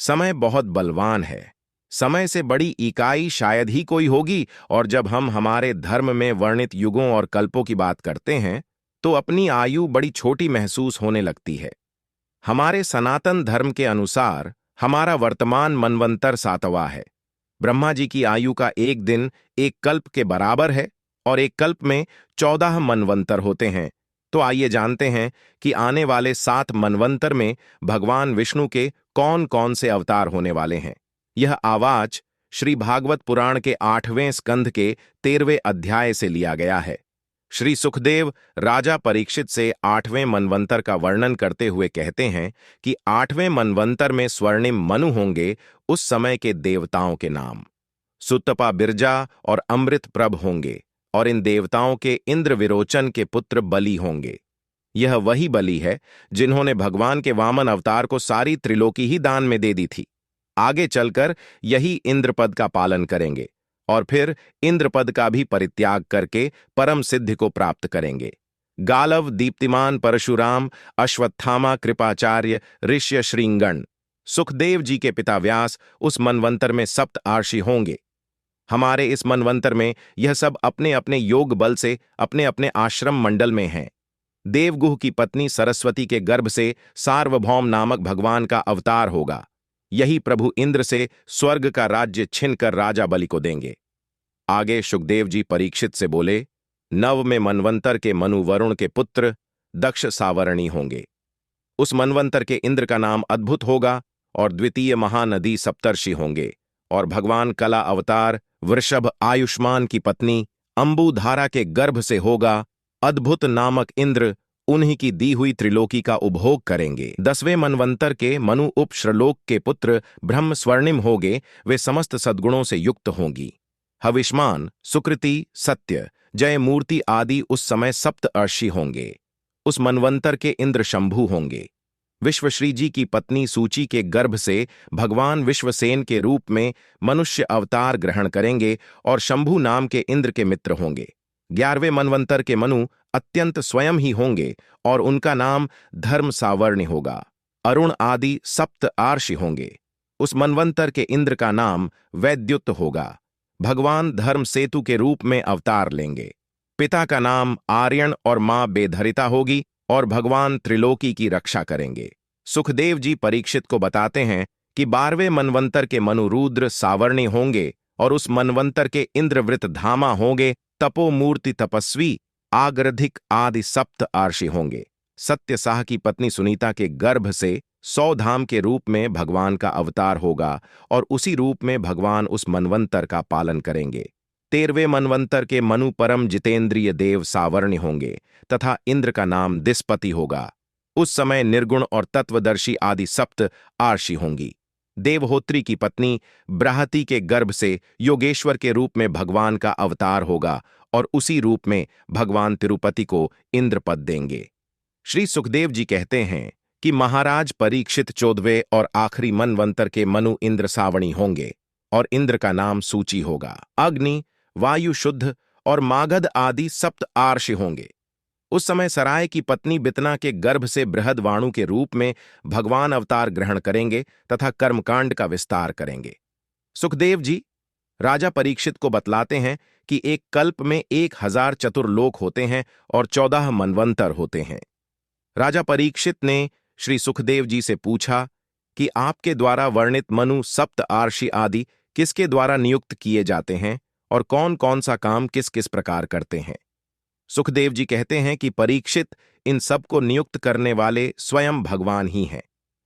समय बहुत बलवान है। समय से बड़ी इकाई शायद ही कोई होगी, और जब हम हमारे धर्म में वर्णित युगों और कल्पों की बात करते हैं तो अपनी आयु बड़ी छोटी महसूस होने लगती है। हमारे सनातन धर्म के अनुसार हमारा वर्तमान मनवंतर 7वां है। ब्रह्मा जी की आयु का एक दिन एक कल्प के बराबर है, और एक कल्प में 14 मनवंतर होते हैं। तो आइए जानते हैं कि आने वाले 7 मनवंतर में भगवान विष्णु के कौन कौन से अवतार होने वाले हैं। यह आवाज श्री भागवत पुराण के 8वें स्कंध के 13वें अध्याय से लिया गया है। श्री सुखदेव राजा परीक्षित से 8वें मनवंतर का वर्णन करते हुए कहते हैं कि 8वें मनवंतर में स्वर्णिम मनु होंगे, उस समय के देवताओं के नाम सुतपा बिरजा और अमृत प्रभ होंगे, और इन देवताओं के इंद्र विरोचन के पुत्र बलि होंगे। यह वही बलि है जिन्होंने भगवान के वामन अवतार को सारी त्रिलोकी ही दान में दे दी थी। आगे चलकर यही इंद्रपद का पालन करेंगे और फिर इंद्रपद का भी परित्याग करके परम सिद्धि को प्राप्त करेंगे। गालव, दीप्तिमान परशुराम, अश्वत्थामा, कृपाचार्य, ऋष्य श्रृंगण, सुखदेव जी के पिता व्यास उस मनवंतर में सप्त आर्षि होंगे। हमारे इस मनवंतर में यह सब अपने अपने योग बल से अपने अपने आश्रम मंडल में हैं। देवगुह की पत्नी सरस्वती के गर्भ से सार्वभौम नामक भगवान का अवतार होगा। यही प्रभु इंद्र से स्वर्ग का राज्य छिनकर राजा बलि को देंगे। आगे सुखदेव जी परीक्षित से बोले, नव में मनवंतर के मनु वरुण के पुत्र दक्ष सावरणी होंगे। उस मनवंतर के इंद्र का नाम अद्भुत होगा, और द्वितीय महानदी सप्तर्षि होंगे, और भगवान कला अवतार वृषभ आयुष्मान की पत्नी अंबुधारा के गर्भ से होगा। अद्भुत नामक इंद्र उन्हीं की दी हुई त्रिलोकी का उपभोग करेंगे। 10वें मनवंतर के मनु उपश्रलोक के पुत्र ब्रह्म स्वर्णिम होंगे, वे समस्त सद्गुणों से युक्त होंगी। हविष्मान, सुकृति, सत्य, जयमूर्ति आदि उस समय सप्त अर्षि होंगे। उस मनवंतर के इंद्र शंभु होंगे। विश्वश्री जी की पत्नी सूची के गर्भ से भगवान विश्वसेन के रूप में मनुष्य अवतार ग्रहण करेंगे, और शंभु नाम के इंद्र के मित्र होंगे। 11वें मनवंतर के मनु अत्यंत स्वयं ही होंगे, और उनका नाम धर्म सावर्ण्य होगा। अरुण आदि सप्त आर्षि होंगे। उस मनवंतर के इंद्र का नाम वैद्युत होगा। भगवान धर्म सेतु के रूप में अवतार लेंगे। पिता का नाम आर्यन और मां बेधरिता होगी, और भगवान त्रिलोकी की रक्षा करेंगे। सुखदेव जी परीक्षित को बताते हैं कि 12वें मनवंतर के मनु रुद्र सावर्णी होंगे, और उस मनवंतर के इंद्रवृत धामा होंगे। तपोमूर्ति तपस्वी आग्रधिक आदि सप्त आर्षि होंगे। सत्यसाह की पत्नी सुनीता के गर्भ से 100 धाम के रूप में भगवान का अवतार होगा, और उसी रूप में भगवान उस मनवंतर का पालन करेंगे। 13वें मनवंतर के मनु परम जितेंद्रिय देव सावर्ण्य होंगे, तथा इंद्र का नाम दिस्पति होगा। उस समय निर्गुण और तत्वदर्शी आदि सप्त आर्षि होंगी। देवहोत्री की पत्नी बृहति के गर्भ से योगेश्वर के रूप में भगवान का अवतार होगा, और उसी रूप में भगवान तिरुपति को इंद्रपद देंगे। श्री सुखदेव जी कहते हैं कि महाराज परीक्षित 14वें और आखिरी मनवंतर के मनु इंद्र सावणी होंगे, और इंद्र का नाम सूची होगा। अग्नि, वायु शुद्ध और मागध आदि सप्त आर्षि होंगे। उस समय सराय की पत्नी बितना के गर्भ से बृहदवाणु के रूप में भगवान अवतार ग्रहण करेंगे तथा कर्मकांड का विस्तार करेंगे। सुखदेव जी राजा परीक्षित को बतलाते हैं कि एक कल्प में 1000 चतुर्लोक होते हैं और 14 मनवंतर होते हैं। राजा परीक्षित ने श्री सुखदेव जी से पूछा कि आपके द्वारा वर्णित मनु सप्त आर्षि आदि किसके द्वारा नियुक्त किए जाते हैं, और कौन कौन सा काम किस किस प्रकार करते हैं। सुखदेव जी कहते हैं कि परीक्षित, इन सब को नियुक्त करने वाले स्वयं भगवान ही हैं।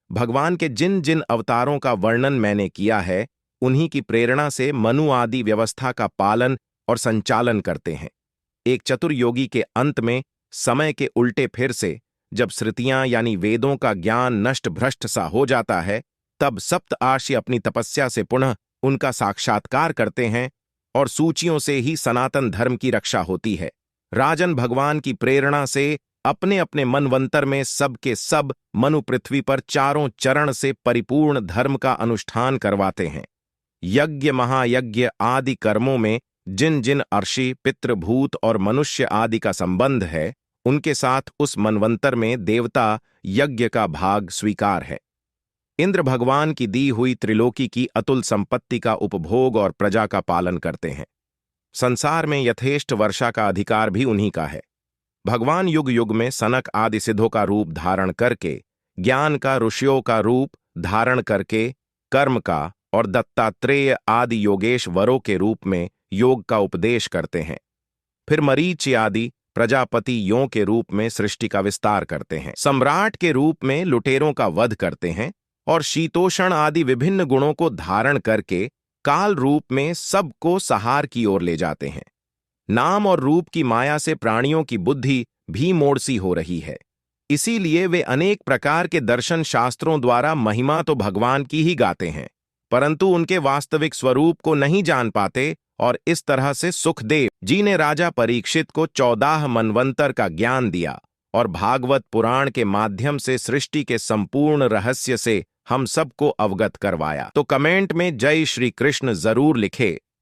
भगवान के जिन जिन अवतारों का वर्णन मैंने किया है, उन्हीं की प्रेरणा से मनु आदि व्यवस्था का पालन और संचालन करते हैं। एक चतुर्योगी के अंत में समय के उल्टे फिर से जब श्रुतियां यानी वेदों का ज्ञान नष्ट भ्रष्ट सा हो जाता है, तब सप्त आर्षि अपनी तपस्या से पुनः उनका साक्षात्कार करते हैं, और सूचियों से ही सनातन धर्म की रक्षा होती है। राजन भगवान की प्रेरणा से अपने अपने मनवंतर में सब के सब मनु पृथ्वी पर चारों चरण से परिपूर्ण धर्म का अनुष्ठान करवाते हैं। यज्ञ, महायज्ञ आदि कर्मों में जिन जिन अर्षि, पितृभूत और मनुष्य आदि का संबंध है, उनके साथ उस मनवंतर में देवता यज्ञ का भाग स्वीकार है। इंद्र भगवान की दी हुई त्रिलोकी की अतुल संपत्ति का उपभोग और प्रजा का पालन करते हैं। संसार में यथेष्ट वर्षा का अधिकार भी उन्हीं का है। भगवान युग युग में सनक आदि सिद्धों का रूप धारण करके, ज्ञान का ऋषियों का रूप धारण करके, कर्म का और दत्तात्रेय आदि योगेश वरों के रूप में योग का उपदेश करते हैं। फिर मरीच आदि प्रजापति यों के रूप में सृष्टि का विस्तार करते हैं। सम्राट के रूप में लुटेरों का वध करते हैं और शीतोषण आदि विभिन्न गुणों को धारण करके काल रूप में सबको सहार की ओर ले जाते हैं। नाम और रूप की माया से प्राणियों की बुद्धि भी मोड़सी हो रही है। इसीलिए वे अनेक प्रकार के दर्शन शास्त्रों द्वारा महिमा तो भगवान की ही गाते हैं, परंतु उनके वास्तविक स्वरूप को नहीं जान पाते। और इस तरह से सुखदेव जी ने राजा परीक्षित को 14 मनवंतर का ज्ञान दिया और भागवत पुराण के माध्यम से सृष्टि के संपूर्ण रहस्य से हम सबको अवगत करवाया। तो कमेंट में जय श्री कृष्ण जरूर लिखे।